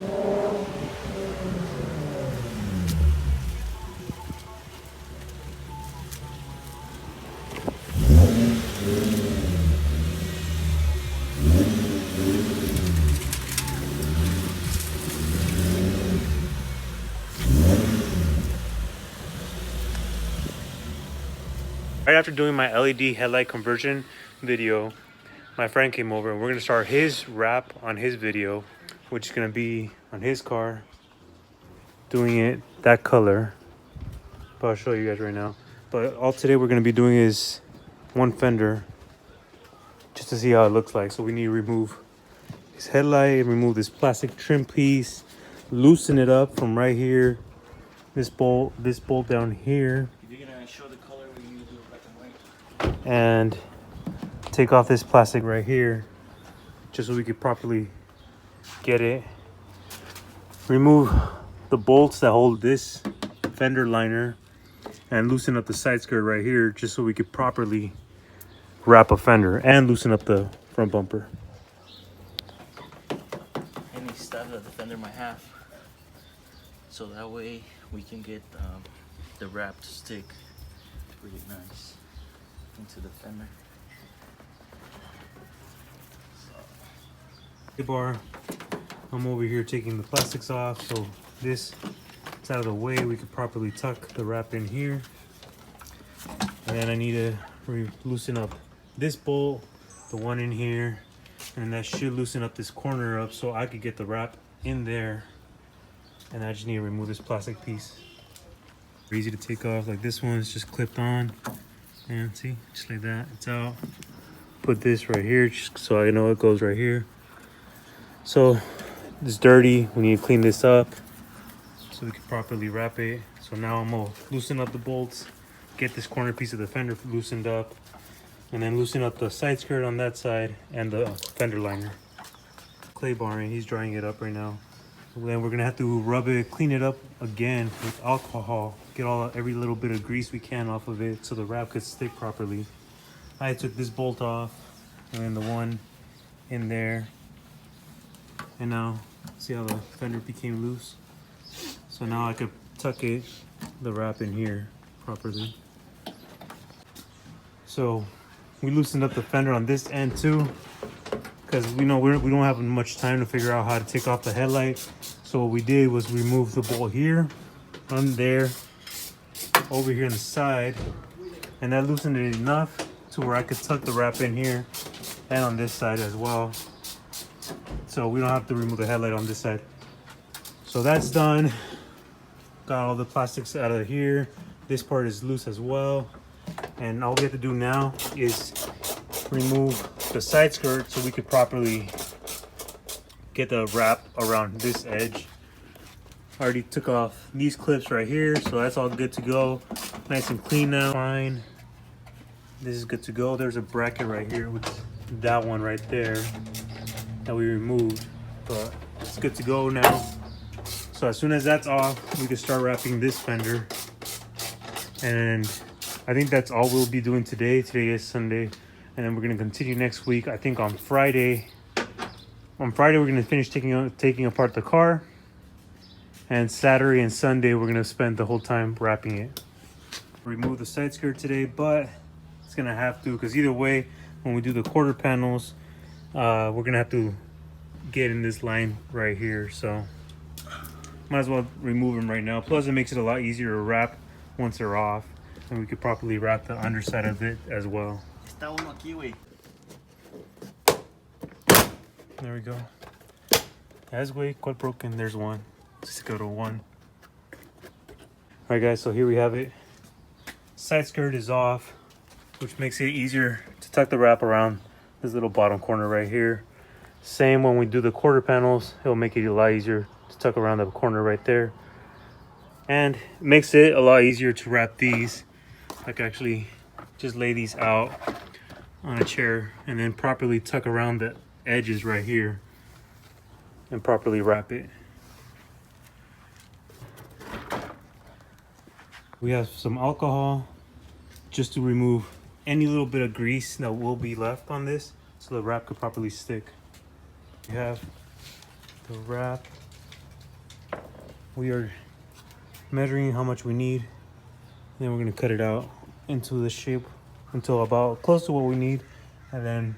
Right after doing my LED headlight conversion video, my friend came over and we're gonna start his wrap on his video, which is gonna be on his car, doing it that color. But I'll show you guys right now. But all today we're gonna be doing is one fender, just to see how it looks like. So we need to remove his headlight, remove this plastic trim piece, loosen it up from right here, this bolt down here, You're gonna show the color when you do black and white. and take off this plastic right here, just so we could properly get it. Remove the bolts that hold this fender liner, and loosen up the side skirt right here, just so we could properly wrap a fender, and loosen up the front bumper. Any stuff that the fender might have, so that way we can get the wrap to stick really nice into the fender. Bar, I'm over here taking the plastics off, so this is out of the way. We could properly tuck the wrap in here, and then I need to loosen up this bolt, the one in here, and that should loosen up this corner up so I could get the wrap in there. And I just need to remove this plastic piece. Easy to take off. Like this one is just clipped on, and see, just like that, it's out. Put this right here just so I know it goes right here. So it's dirty, we need to clean this up so we can properly wrap it. So now I'm gonna loosen up the bolts, get this corner piece of the fender loosened up, and then loosen up the side skirt on that side and the fender liner. Clay barring, he's drying it up right now. Then we're gonna have to rub it, clean it up again with alcohol, get every little bit of grease we can off of it so the wrap could stick properly. I took this bolt off, and then the one in there. And now, see how the fender became loose? So now I could tuck the wrap in here properly. So we loosened up the fender on this end too, because we know we don't have much time to figure out how to take off the headlight. So what we did was remove the bolt here, on there, over here on the side, and that loosened it enough to where I could tuck the wrap in here and on this side as well. So we don't have to remove the headlight on this side. So that's done. Got all the plastics out of here. This part is loose as well. And all we have to do now is remove the side skirt so we could properly get the wrap around this edge. I already took off these clips right here, so that's all good to go. Nice and clean now. Fine. This is good to go. There's a bracket right here with that one right there that we removed, but it's good to go now. So as soon as that's off, we can start wrapping this fender. And I think that's all we'll be doing today. Today is Sunday, and then we're gonna continue next week. I think on Friday. On Friday we're gonna finish taking apart the car, and Saturday and Sunday we're gonna spend the whole time wrapping it. Remove the side skirt today, but it's gonna have to, because either way, when we do the quarter panels, we're gonna have to get in this line right here, so might as well remove them right now. Plus it makes it a lot easier to wrap once they're off, and we could properly wrap the underside of it as well. There we go. As way quite broken. There's one. Let's go to one. All right guys, so here we have it. Side skirt is off, which makes it easier to tuck the wrap around this little bottom corner right here. Same when we do the quarter panels, it'll make it a lot easier to tuck around the corner right there. And it makes it a lot easier to wrap these. I can actually just lay these out on a chair and then properly tuck around the edges right here and properly wrap it. We have some alcohol just to remove any little bit of grease that will be left on this so the wrap could properly stick. We have the wrap We are measuring how much we need. Then we're gonna cut it out into the shape until about close to what we need, and then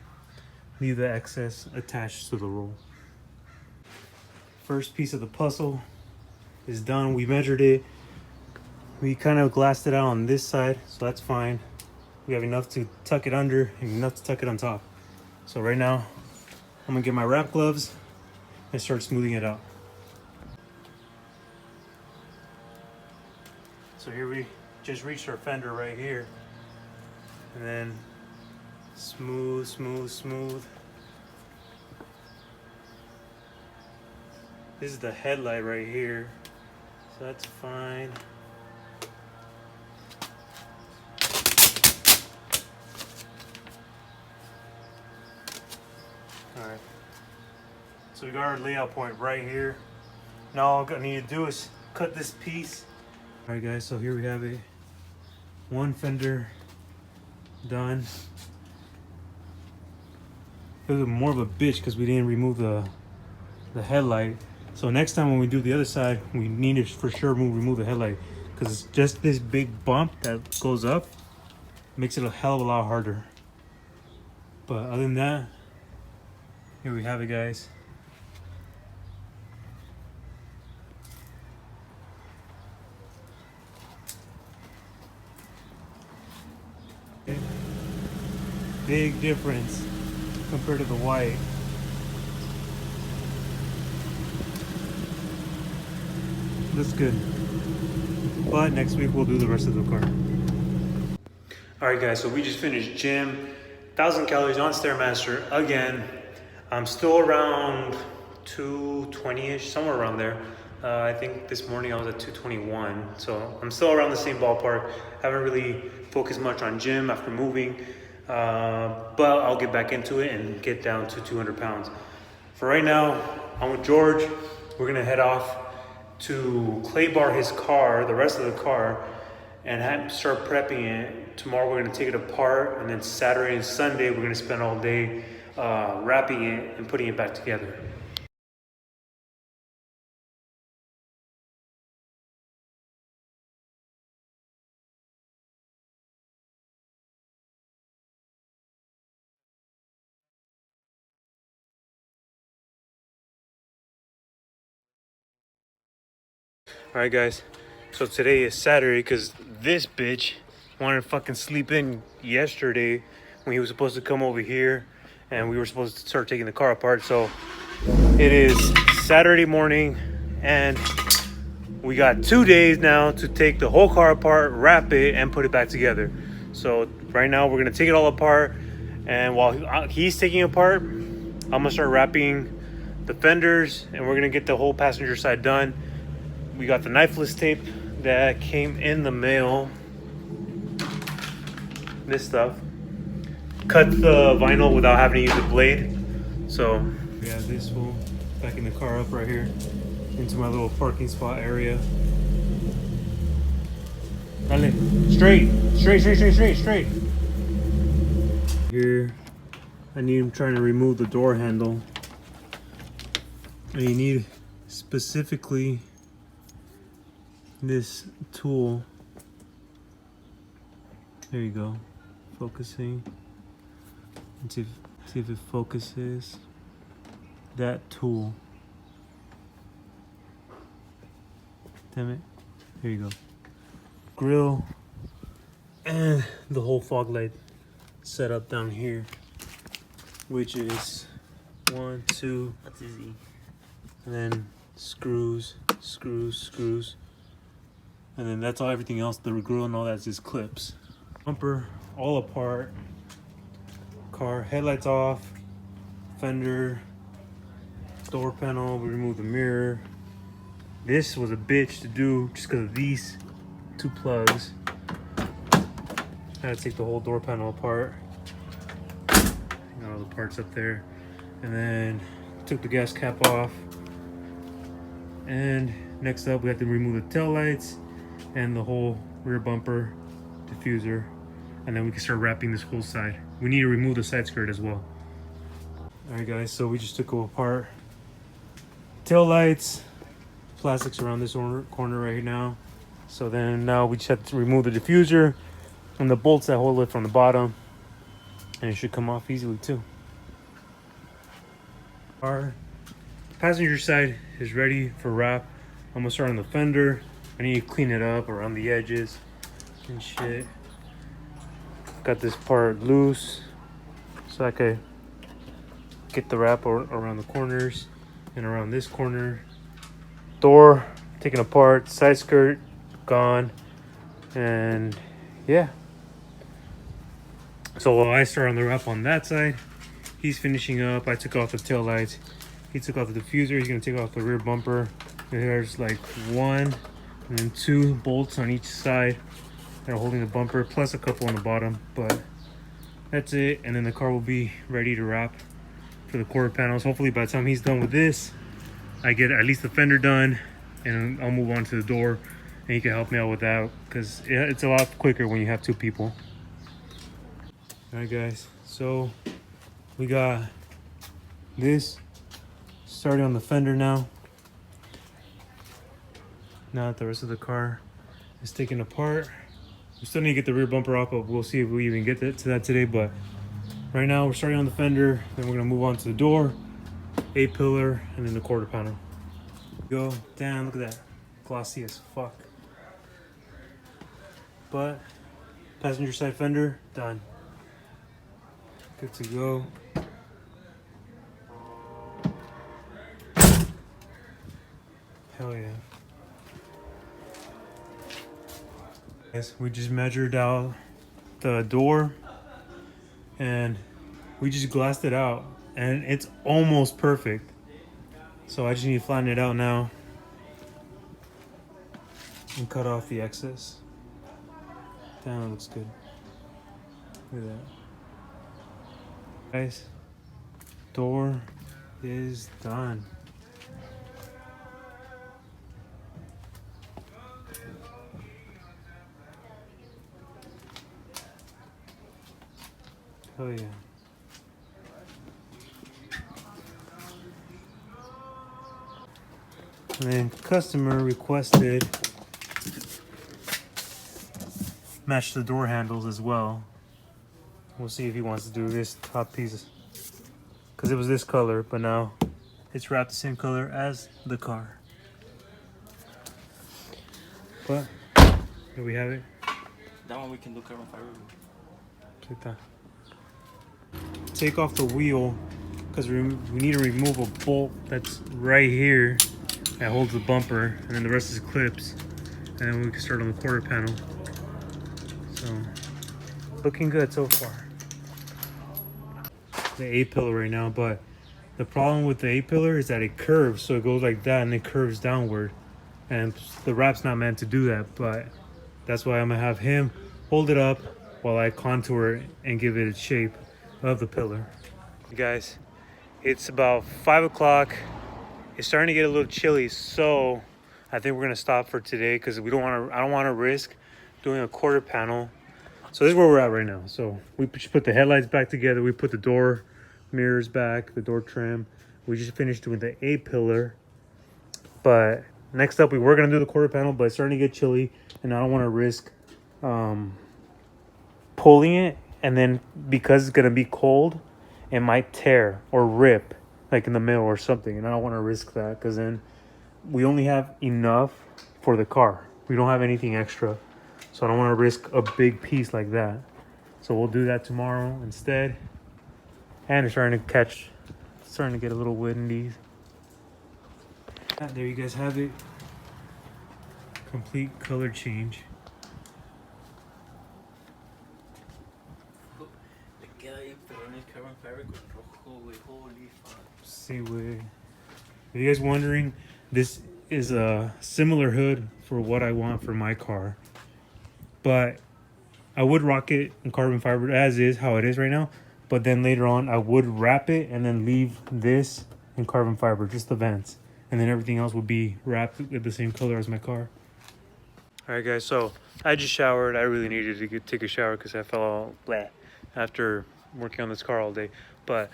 leave the excess attached to the roll. First piece of the puzzle is done. We measured it. We kind of glassed it out on this side, so that's fine. We have enough to tuck it under and enough to tuck it on top. So right now, I'm gonna get my wrap gloves and start smoothing it out. So here we just reached our fender right here. And then smooth, smooth, smooth. This is the headlight right here, so that's fine. All right, so we got our layout point right here. Now all I need to do is cut this piece. All right guys, so here we have it. One fender done. It was more of a bitch because we didn't remove the headlight. So next time when we do the other side, we need to for sure remove the headlight, because just this big bump that goes up makes it a hell of a lot harder. But other than that, here we have it, guys. Okay. Big difference compared to the white. Looks good. But next week we'll do the rest of the car. All right guys, so we just finished gym. 1,000 calories on Stairmaster again. I'm still around 220-ish, somewhere around there. I think this morning I was at 221. So I'm still around the same ballpark. Haven't really focused much on gym after moving. But I'll get back into it and get down to 200 pounds. For right now, I'm with George. We're gonna head off to clay bar his car, the rest of the car, and start prepping it. Tomorrow we're gonna take it apart, and then Saturday and Sunday we're gonna spend all day wrapping it and putting it back together. All right guys, so today is Saturday because this bitch wanted to fucking sleep in yesterday when he was supposed to come over here and we were supposed to start taking the car apart. So it is Saturday morning and we got 2 days now to take the whole car apart, wrap it, and put it back together. So right now we're gonna take it all apart, and while he's taking it apart, I'm gonna start wrapping the fenders and we're gonna get the whole passenger side done. We got the knifeless tape that came in the mail. This stuff. Cut the vinyl without having to use a blade. So we have this one backing the car up right here into my little parking spot area. Dale. Straight. Here, I need him trying to remove the door handle. And you need specifically this tool. There you go. Focusing. And see if it focuses. That tool. Damn it. Here you go. Grill and the whole fog light setup down here, which is 1, 2. That's easy. And then screws. And then that's all, everything else, the grill and all that's just clips. Bumper all apart. Car headlights off. Fender. Door panel, we removed the mirror. This was a bitch to do just because of these 2 plugs. I had to take the whole door panel apart. Got all the parts up there. And then took the gas cap off. And next up we have to remove the tail lights and the whole rear bumper diffuser, and then we can start wrapping this whole side. We need to remove the side skirt as well. All right guys, so we just took apart tail lights, plastics around this corner right now. So then now we just have to remove the diffuser and the bolts that hold it from the bottom, and it should come off easily too. Our passenger side is ready for wrap. I'm gonna start on the fender. I need to clean it up around the edges and shit. Got this part loose so I could get the wrap around the corners and around this corner. Door taken apart, side skirt gone, and yeah. So while I start on the wrap on that side, he's finishing up. I took off the tail lights. He took off the diffuser. He's gonna take off the rear bumper. And there's like 1 and then 2 bolts on each side that are holding the bumper, plus a couple on the bottom. But that's it. And then the car will be ready to wrap for the quarter panels. Hopefully by the time he's done with this, I get at least the fender done, and I'll move on to the door, and he can help me out with that because it's a lot quicker when you have 2 people. All right, guys. So we got this started on the fender now. Now that the rest of the car is taken apart, we still need to get the rear bumper off, but we'll see if we even get to that today. But right now we're starting on the fender, then we're gonna move on to the door, A-pillar, and then the quarter panel. Go down, look at that, glossy as fuck. But passenger side fender done, good to go. Hell yeah. Yes, we just measured out the door and we just glassed it out, and it's almost perfect. So I just need to flatten it out now and cut off the excess. Damn, it looks good. Look at that. Guys, door is done. Oh yeah. And then customer requested match the door handles as well. We'll see if he wants to do this top piece, because it was this color, but now it's wrapped the same color as the car. But here we have it. That one we can do carbon fiber. Take that. Take off the wheel, because we need to remove a bolt that's right here that holds the bumper, and then the rest is clips, and then we can start on the quarter panel. So looking good so far. The A-pillar right now, but the problem with the A-pillar is that it curves, so it goes like that and it curves downward, and the wrap's not meant to do that. But that's why I'm gonna have him hold it up while I contour it and give it its shape of the pillar. You guys, it's about 5 o'clock. It's starting to get a little chilly, so I think we're gonna stop for today because I don't want to risk doing a quarter panel. So this is where we're at right now. So we just put the headlights back together. We put the door mirrors back, the door trim. We just finished doing the A-pillar. But next up, we were gonna do the quarter panel, but it's starting to get chilly, and I don't want to risk pulling it, and then because it's gonna be cold, it might tear or rip like in the middle or something, and I don't want to risk that because then we only have enough for the car. We don't have anything extra, so I don't want to risk a big piece like that. So we'll do that tomorrow instead. And it's starting to get a little windy. There you guys have it. Complete color change. See, if you guys wondering, this is a similar hood for what I want for my car, but I would rock it in carbon fiber as is, how it is right now. But then later on, I would wrap it and then leave this in carbon fiber, just the vents, and then everything else would be wrapped with the same color as my car. All right, guys. So I just showered. I really needed to take a shower because I felt all bleh after working on this car all day. But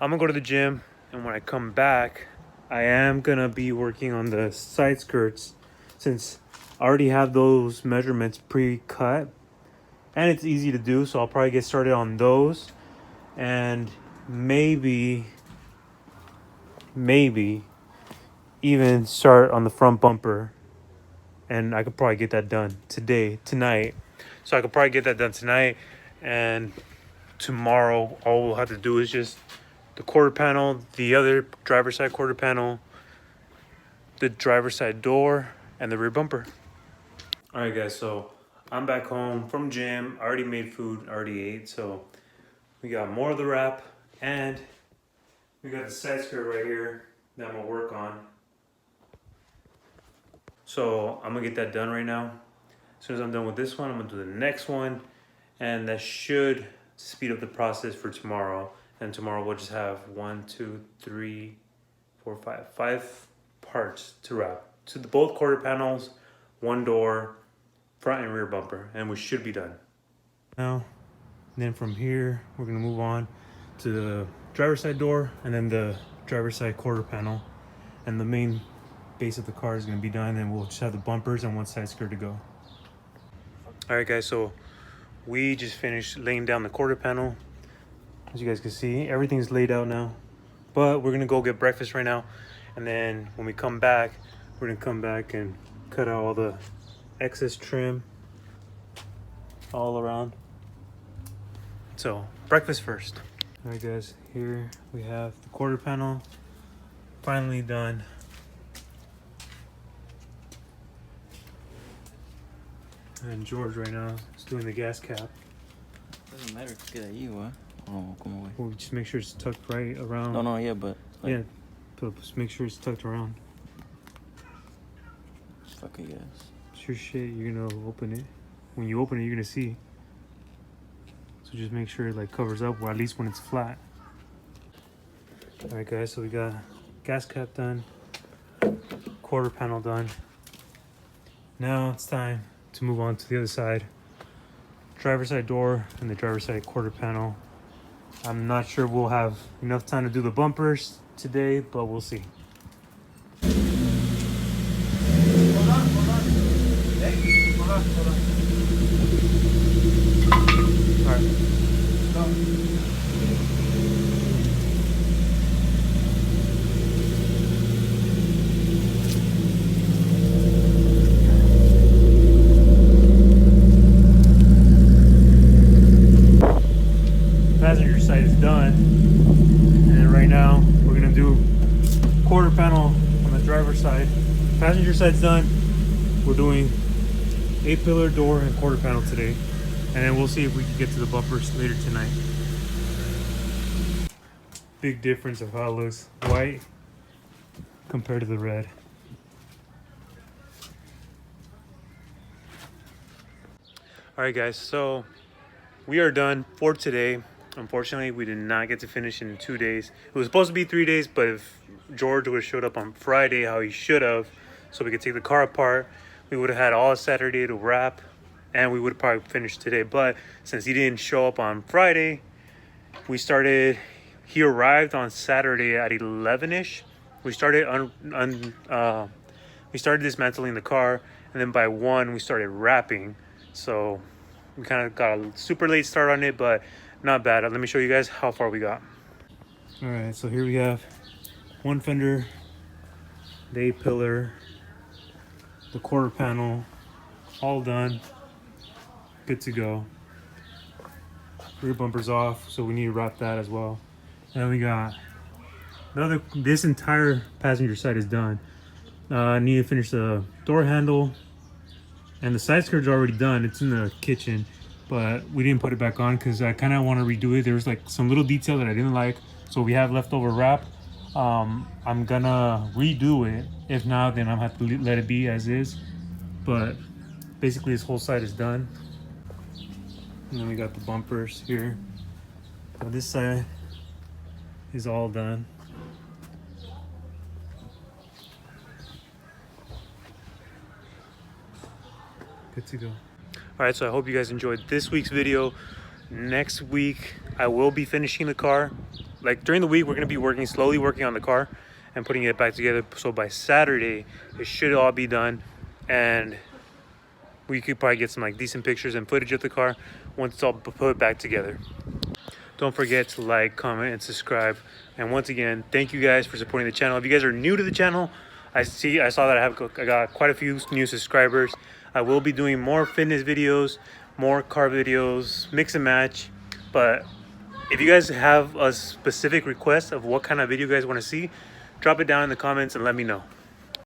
I'm gonna go to the gym, and when I come back, I am gonna be working on the side skirts since I already have those measurements pre-cut and it's easy to do, so I'll probably get started on those and maybe even start on the front bumper, and I could probably get that done tonight. So I could probably get that done tonight, and tomorrow all we'll have to do is just the quarter panel, the other driver's side quarter panel, the driver's side door, and the rear bumper. All right, guys, so I'm back home from gym. I already made food, already ate, so we got more of the wrap, and we got the side skirt right here that I'm gonna work on. So I'm gonna get that done right now. As soon as I'm done with this one, I'm gonna do the next one, and that should speed up the process for tomorrow. And tomorrow we'll just have 5 parts to wrap. To the both quarter panels, one door, front and rear bumper, and we should be done. Now, then from here, we're gonna move on to the driver's side door and then the driver's side quarter panel. And the main base of the car is gonna be done, and we'll just have the bumpers and one side skirt to go. All right, guys, so we just finished laying down the quarter panel. As you guys can see, everything's laid out now, but we're gonna go get breakfast right now. And then when we come back, we're gonna come back and cut out all the excess trim all around. So breakfast first. All right, guys, here we have the quarter panel finally done. And George right now is doing the gas cap. Doesn't matter if queda ahí, ¿va? Oh, ¿cómo voy? Well, just make sure it's tucked right around. No, yeah, but like, yeah, but just make sure it's tucked around. Fuck it, guys. It's your shit. You're gonna open it. When you open it, you're gonna see. So just make sure it like covers up, or at least when it's flat. All right, guys. So we got gas cap done, quarter panel done. Now it's time to move on to the other side. Driver's side door and the driver's side quarter panel. I'm not sure we'll have enough time to do the bumpers today, but we'll see. All right. Passenger side is done, and right now we're gonna do quarter panel on the driver's side. Passenger side's done. We're doing 8-pillar door and quarter panel today, and then we'll see if we can get to the bumpers later tonight. Big difference of how it looks white compared to the red. All right, guys, so we are done for today. Unfortunately, we did not get to finish in 2 days. It was supposed to be 3 days, but if George would have showed up on Friday, how he should have, so we could take the car apart, we would have had all Saturday to wrap, and we would have probably finished today. But since he didn't show up on Friday, he arrived on Saturday at 11-ish. We started dismantling the car, and then by 1, we started wrapping. So we kind of got a super late start on it, but not bad. Let me show you guys how far we got. All right, so here we have one fender, the 8-pillar, the quarter panel, all done, good to go. Rear bumper's off, so we need to wrap that as well. And we got this entire passenger side is done. I need to finish the door handle, and the side skirt's already done. It's in the kitchen, but we didn't put it back on because I kind of want to redo it. There was like some little detail that I didn't like, so we have leftover wrap. I'm gonna redo it. If not, then I'm gonna have to let it be as is. But basically this whole side is done. And then we got the bumpers here. So this side is all done. Good to go. All right, so I hope you guys enjoyed this week's video. Next week, I will be finishing the car. Like during the week, we're gonna be slowly working on the car. and putting it back together. So by Saturday, it should all be done, and we could probably get some like decent pictures and footage of the car once it's all put back together. Don't forget to like, comment, and subscribe. And once again, thank you guys for supporting the channel. If you guys are new to the channel, I saw that I got quite a few new subscribers. I will be doing more fitness videos, more car videos, mix and match. But if you guys have a specific request of what kind of video you guys want to see, drop it down in the comments and let me know.